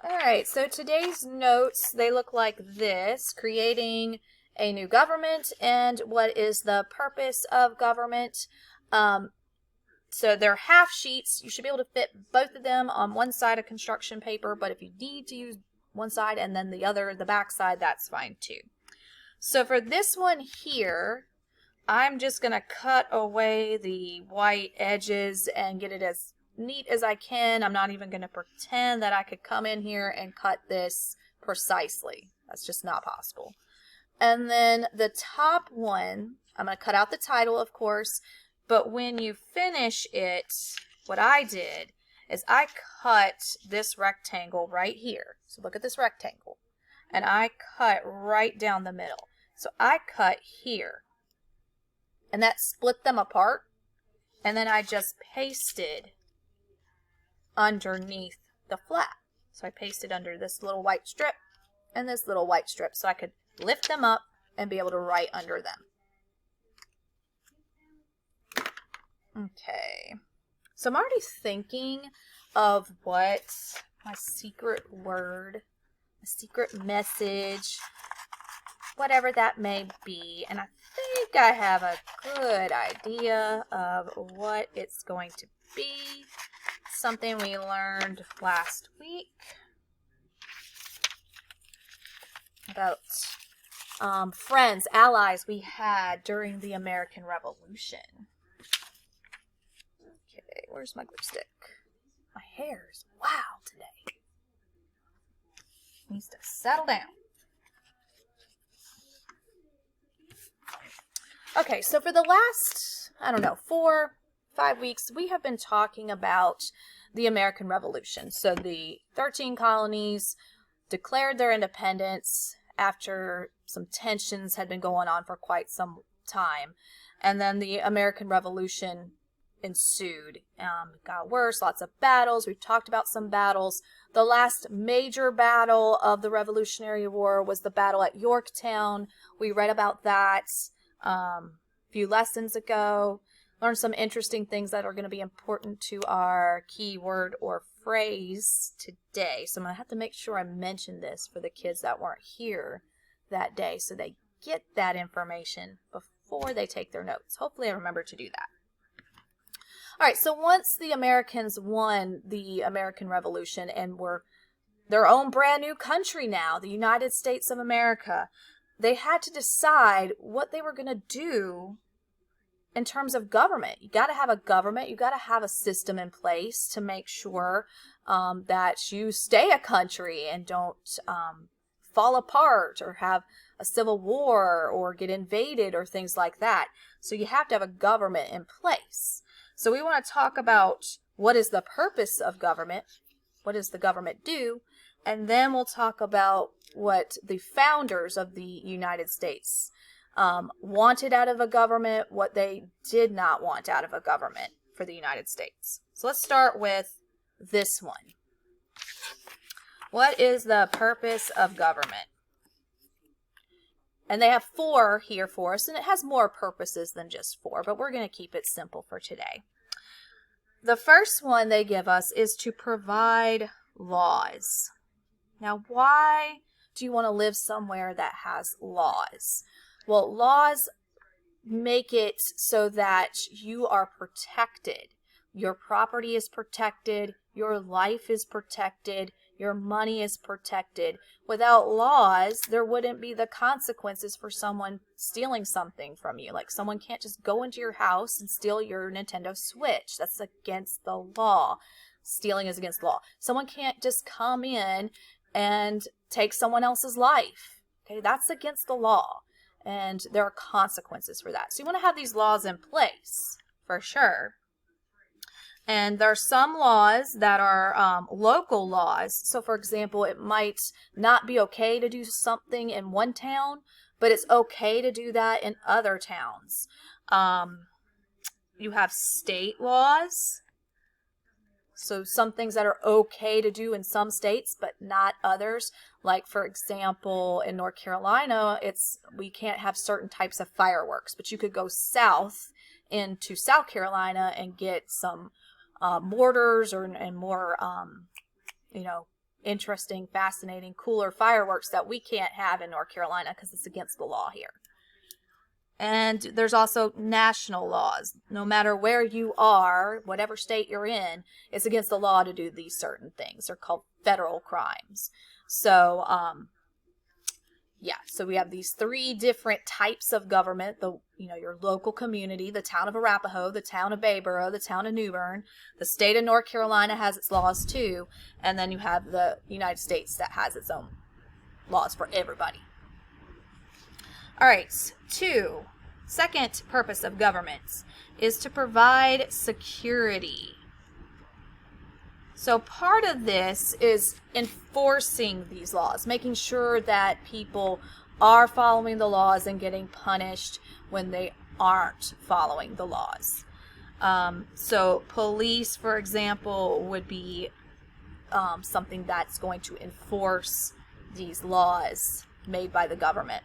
All right, so today's notes, they look like this: creating a new government and what is the purpose of government. So they're half sheets. You should be able to fit both of them on one side of construction paper, but if you need to use one side and then the other, the back side, that's fine too. So for this one here, I'm just going to cut away the white edges and get it as neat as I can. I'm not even going to pretend that I could come in here and cut this precisely. That's just not possible. And then the top one, I'm going to cut out the title, of course, but when you finish it, what I did is I cut this rectangle right here. So look at this rectangle. And I cut right down the middle. So I cut here. And that split them apart. And then I just pasted underneath the flap. So I pasted under this little white strip and this little white strip so I could lift them up and be able to write under them. Okay. So I'm already thinking of what my secret word, a secret message, whatever that may be. And I think I have a good idea of what it's going to be. Something we learned last week about friends, allies we had during the American Revolution. Okay, where's my glue stick? My hair's wild today. Needs to settle down. Okay, so for the last, 4-5 weeks, we have been talking about the American Revolution. So the 13 colonies declared their independence after some tensions had been going on for quite some time. And then the American Revolution ensued. It got worse, lots of battles. We've talked about some battles. The last major battle of the Revolutionary War was the battle at Yorktown. We read about that a few lessons ago. Learned some interesting things that are going to be important to our keyword or phrase today. So I'm going to have to make sure I mention this for the kids that weren't here that day so they get that information before they take their notes. Hopefully I remember to do that. All right, so once the Americans won the American Revolution and were their own brand new country now, the United States of America, they had to decide what they were going to do in terms of government. You got to have a government. You got to have a system in place to make sure that you stay a country and don't fall apart or have a civil war or get invaded or things like that. So you have to have a government in place. So we want to talk about what is the purpose of government, what does the government do, and then we'll talk about what the founders of the United States wanted out of a government, what they did not want out of a government for the United States. So let's start with this one. What is the purpose of government? And they have 4 here for us, and it has more purposes than just 4, but we're going to keep it simple for today. The first one they give us is to provide laws. Now, why do you want to live somewhere that has laws? Well, laws make it so that you are protected. Your property is protected. Your life is protected. Your money is protected. Without laws, there wouldn't be the consequences for someone stealing something from you. Like someone can't just go into your house and steal your Nintendo Switch. That's against the law. Stealing is against the law. Someone can't just come in and take someone else's life. Okay, that's against the law. And there are consequences for that. So you want to have these laws in place, for sure. And there are some laws that are local laws. So, for example, it might not be okay to do something in one town, but it's okay to do that in other towns. You have state laws. So some things that are okay to do in some states, but not others. Like, for example, in North Carolina, we can't have certain types of fireworks, but you could go south into South Carolina and get some mortars and more, interesting, fascinating, cooler fireworks that we can't have in North Carolina because it's against the law here. And there's also national laws. No matter where you are, whatever state you're in, it's against the law to do these certain things. They're called federal crimes. So, so we have these 3 different types of government. Your local community, the town of Arapahoe, the town of Bayboro, the town of New Bern. The state of North Carolina has its laws too. And then you have the United States that has its own laws for everybody. All right, 2. Second purpose of government is to provide security. So part of this is enforcing these laws, making sure that people are following the laws and getting punished when they aren't following the laws. So police, for example, would be something that's going to enforce these laws made by the government.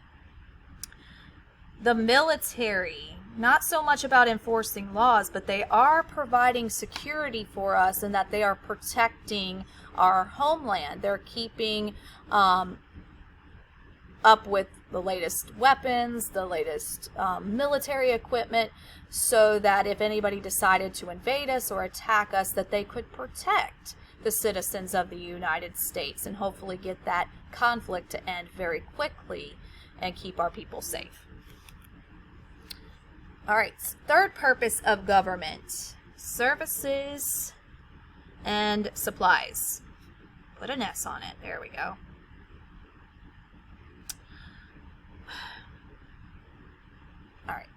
The military, not so much about enforcing laws, but they are providing security for us in that they are protecting our homeland. They're keeping up with the latest weapons, the latest military equipment, so that if anybody decided to invade us or attack us, that they could protect the citizens of the United States and hopefully get that conflict to end very quickly and keep our people safe. All right, third purpose of government, services and supplies. Put an S on it. There we go. All right.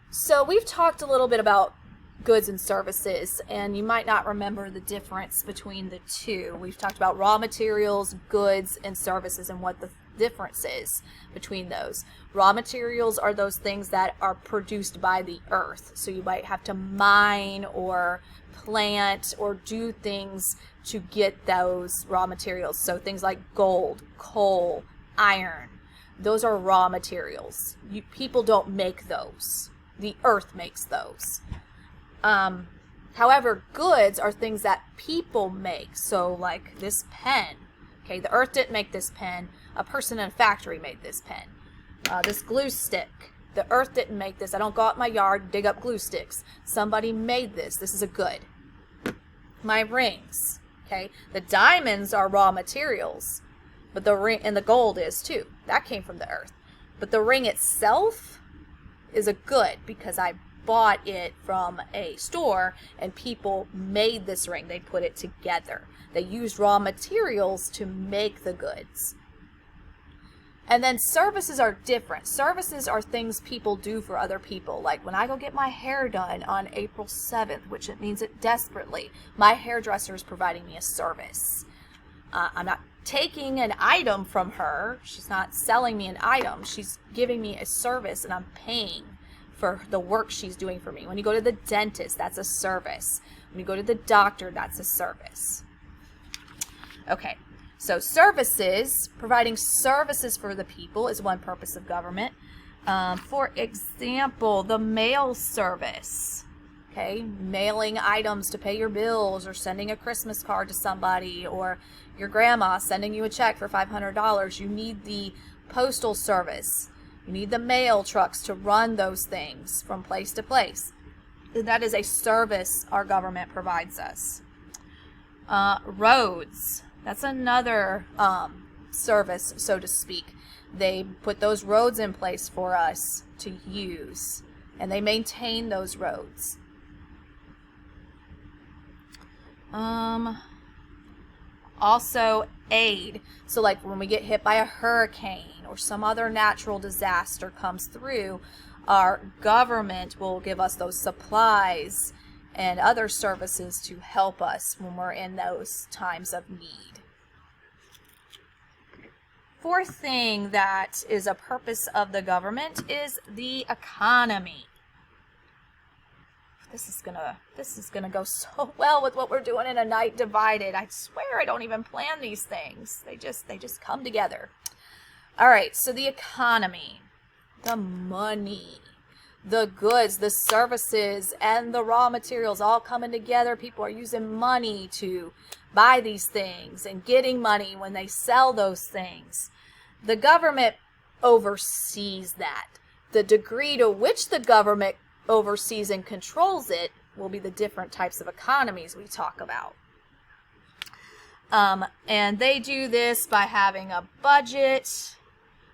So we've talked a little bit about goods and services, and you might not remember the difference between the two. We've talked about raw materials, goods, and services, and what the difference is between those. Raw materials are those things that are produced by the earth. So you might have to mine or plant or do things to get those raw materials. So things like gold, coal, iron, those are raw materials. People don't make those. The earth makes those. However, goods are things that people make. So like this pen. Okay, the earth didn't make this pen. A person in a factory made this pen. This glue stick. The earth didn't make this. I don't go out in my yard and dig up glue sticks. Somebody made this. This is a good. My rings. Okay, the diamonds are raw materials, but the ring and the gold is too. That came from the earth. But the ring itself is a good because I bought it from a store and people made this ring. They put it together. They used raw materials to make the goods. And then services are different. Services are things people do for other people. Like when I go get my hair done on April 7th, which it means it desperately, my hairdresser is providing me a service. I'm not taking an item from her. She's not selling me an item. She's giving me a service and I'm paying for the work she's doing for me. When you go to the dentist, that's a service. When you go to the doctor, that's a service. Okay. So services, providing services for the people is one purpose of government. For example, the mail service, okay, mailing items to pay your bills or sending a Christmas card to somebody or your grandma sending you a check for $500. You need the postal service. You need the mail trucks to run those things from place to place. That is a service our government provides us. Roads. That's another service, so to speak. They put those roads in place for us to use, and they maintain those roads. Also aid. So like when we get hit by a hurricane or some other natural disaster comes through, our government will give us those supplies and other services to help us when we're in those times of need. Fourth thing that is a purpose of the government is the economy. This is gonna go so well with what we're doing in A Night Divided. I swear I don't even plan these things. They just come together. All right, so the economy, the money. the goods, the services, and the raw materials all coming together. People are using money to buy these things and getting money when they sell those things. The government oversees that. The degree to which the government oversees and controls it will be the different types of economies we talk about. And they do this by having a budget.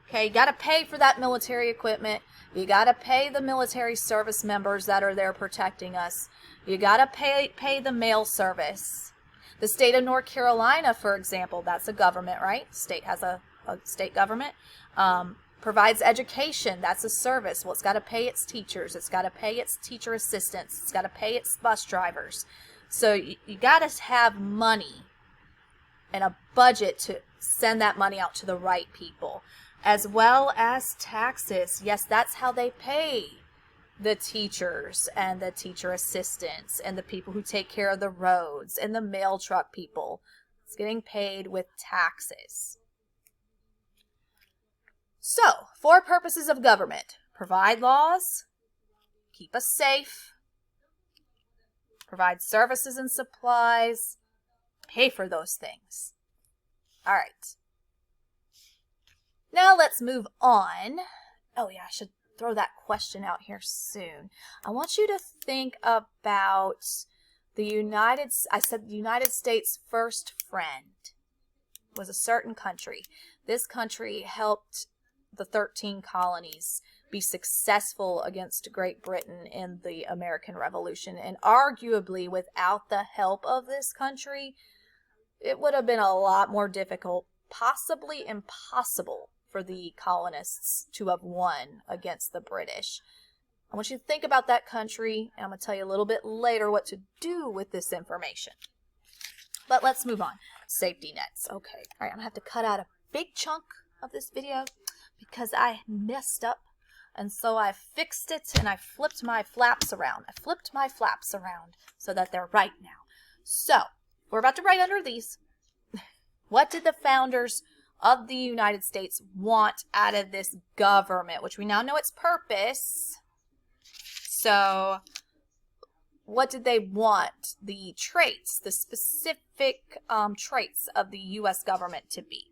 Okay, you got to pay for that military equipment. You got to pay the military service members that are there protecting us. You got to pay the mail service. The state of North Carolina, for example, that's a government, right? State has a state government. Provides education. That's a service. Well, it's got to pay its teachers. It's got to pay its teacher assistants. It's got to pay its bus drivers. So you got to have money and a budget to send that money out to the right people, as well as taxes. Yes, that's how they pay the teachers and the teacher assistants and the people who take care of the roads and the mail truck people. It's getting paid with taxes. So, for purposes of government: provide laws, keep us safe, provide services and supplies, pay for those things. All right. Now let's move on. Oh yeah, I should throw that question out here soon. I want you to think about the United States' first friend was a certain country. This country helped the 13 colonies be successful against Great Britain in the American Revolution. And arguably, without the help of this country, it would have been a lot more difficult, possibly impossible, for the colonists to have won against the British. I want you to think about that country, and I'm going to tell you a little bit later what to do with this information. But let's move on. Safety nets. Okay. All right, I'm going to have to cut out a big chunk of this video because I messed up. And so I fixed it and I flipped my flaps around. So that they're right now. So, we're about to write under these. What did the founders of the United States want out of this government, which we now know its purpose? So, what did they want the traits, the specific traits of the U.S. government to be?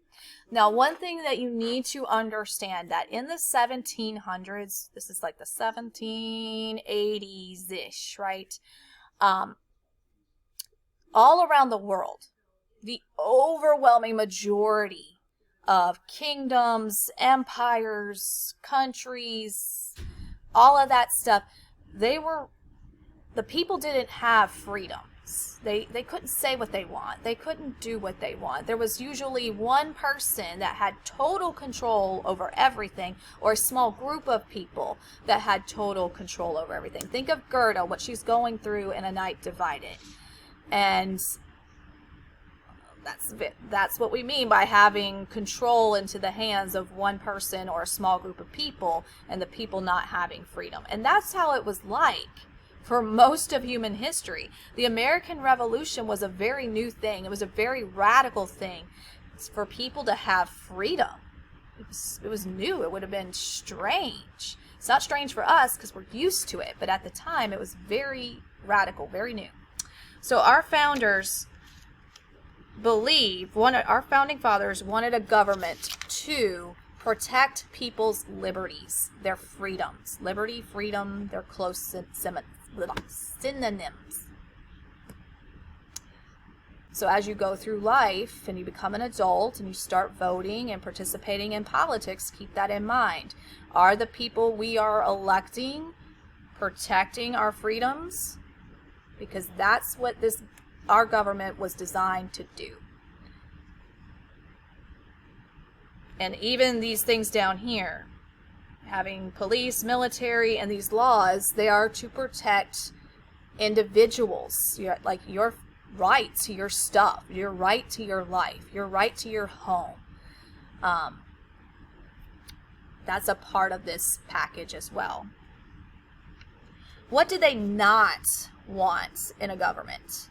Now, one thing that you need to understand that in the 1700s, this is like the 1780s-ish, right? All around the world, the overwhelming majority of kingdoms, empires, countries, all of that stuff, the people didn't have freedoms. They couldn't say what they want. They couldn't do what they want. There was usually one person that had total control over everything, or a small group of people that had total control over everything. Think of Gerda, what she's going through in A Night Divided. And that's what we mean by having control into the hands of one person or a small group of people, and the people not having freedom. And that's how it was like for most of human history. The American Revolution was a very new thing. It was a very radical thing for people to have freedom. It was new. It would have been strange. It's not strange for us because we're used to it, but at the time it was very radical, very new. So our founders our founding fathers wanted a government to protect people's liberties, their freedoms. Liberty, freedom, they're close synonyms. So as you go through life and you become an adult and you start voting and participating in politics, keep that in mind. Are the people we are electing protecting our freedoms? Because that's what our government was designed to do. And even these things down here, having police, military, and these laws, they are to protect individuals, like your right to your stuff, your right to your life, your right to your home. That's a part of this package as well. What did they not want in a government?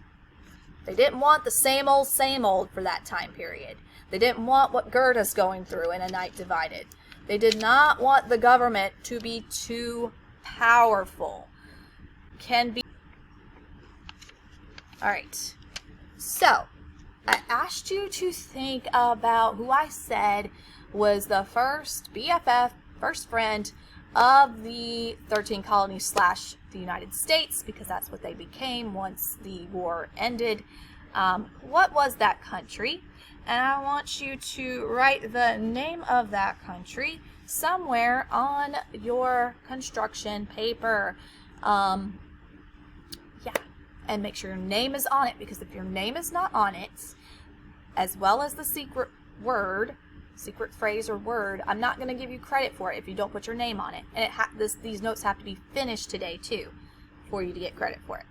They didn't want the same old for that time period. They didn't want what Gerda's going through in A Night Divided. They did not want the government to be too powerful, can be. All right. So, I asked you to think about who I said was the first BFF, first friend of the 13 colonies / the United States, because that's what they became once the war ended. What was that country? And I want you to write the name of that country somewhere on your construction paper. Yeah. And make sure your name is on it, because if your name is not on it, as well as the secret word, secret phrase or word, I'm not going to give you credit for it if you don't put your name on it. And these notes have to be finished today too for you to get credit for it.